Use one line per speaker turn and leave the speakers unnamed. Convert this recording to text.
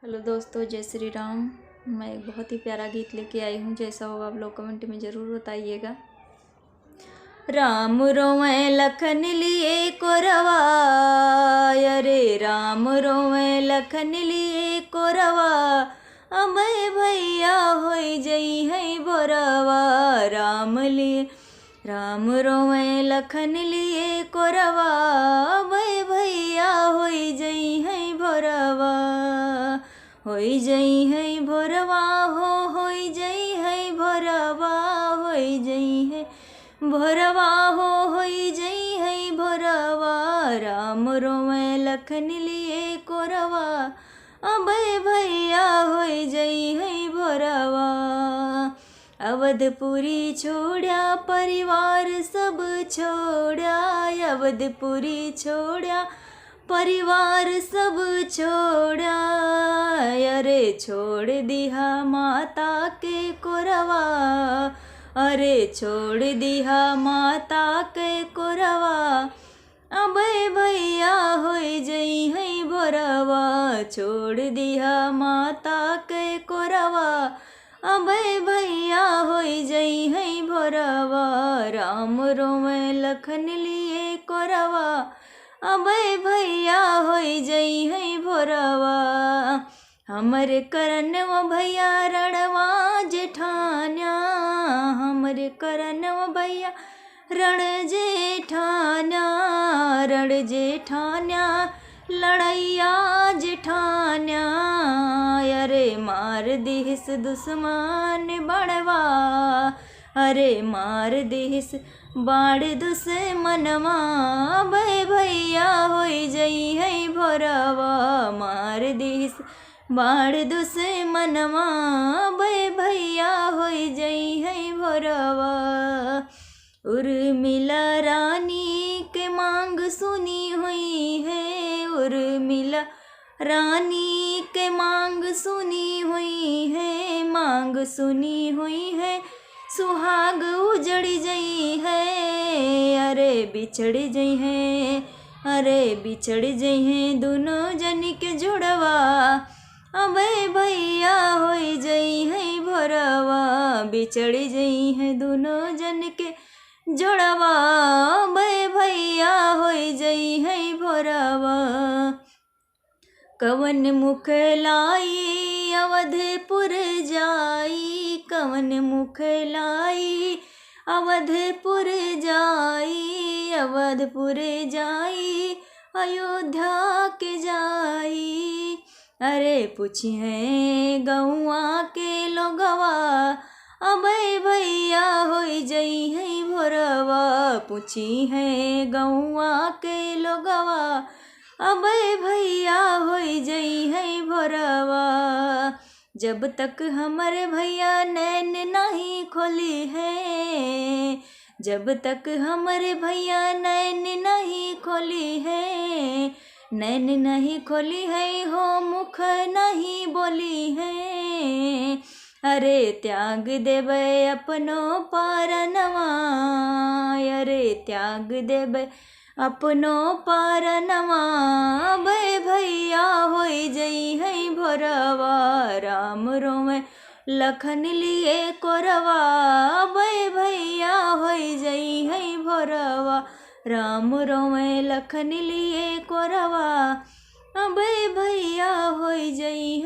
Hello दोस्तों, जय श्री राम। मैं एक बहुत ही प्यारा गीत लेके आई हूँ। जैसा होगा आप लोग कमेंट में ज़रूर बताइएगा। राम रोवे लखन लिए कोरवा, अरे राम रोवे लखन लिए कोरवा, अमय भैया होई जई है भोरवा। राम रोवे लखन लिए कोरवा, अमय भैया होई जई है भोरवा। होई जई है भोरवा हो, होई जई है भोरवा, होई जई है भोरवा हो, होई जई है भोरवा। राम रोवे लखन लिए कोरवा, अबे भैया होई जई है भोरवा। अवधपुरी छोड़ा परिवार सब छोड़ा, अवधपुरी छोड़ा परिवार सब छोड़ा, अरे छोड़ दिया माता के कोरवा, अरे छोड़ दिया माता के कोरवा। अबे भैया होई जई है भोरवा, छोड़ दिया माता के कोरवा, अबे भैया होई जई है भोरवा। राम रोवे लखन लिए कोरवा, अबे भैया होई जई है भोरवा। हमरे करनवा भैया रणवा जेठान्या, हमरे करनवा भैया रण जेठान्या, रण जेठान्या लड़ैया जेठान्या, अरे मार दिस दुश्मन बड़वा, अरे मार दिस बाड़ दुश्मनवा। अबे भैया होई जई है भोरवा, मार दिस बाड़ दुश्मनवा। अबे भैया होई जई है भोरवा। उर्मिला रानी के मांग सुनी हुई है, उर्मिला रानी के मांग सुनी हुई है, मांग सुनी हुई है, सुहाग उजड़ जई है, अरे बिछड़ जई है, अरे बिछड़ जई है दोनों जन के जुड़वा। अबे भैया होई जई है भोरवा, बिछड़ जई है दोनों जन के जुड़वा। अबे भैया होई जई है भोरवा। कवन मुख लाई अवधपुर जाई, कवन मुख लाई अवधपुर जाई, अवधपुर जाई अयोध्या के जाई, अरे पूछिए गौआ के लोगवा। अबे भैया होई जई है भोरवा, पूछी है गौआ के लोगवा। अबे भैया होई जई है भोरवा। जब तक हमारे भैया नैन नहीं खोली है, जब तक हमारे भैया नैन नहीं खोली है, नैन नहीं खोली है हो मुख नहीं बोली है, अरे त्याग देवे अपनो पारनवा, अरे त्याग देवे अपनो पारनवा। अबे भैया होई जई है भोरवा, राम रोवे लखन लिए कोरवा। अबे भैया होई जई है भोरवा, राम रोवे लखन लिए कोरवा। अबे भैया होई जई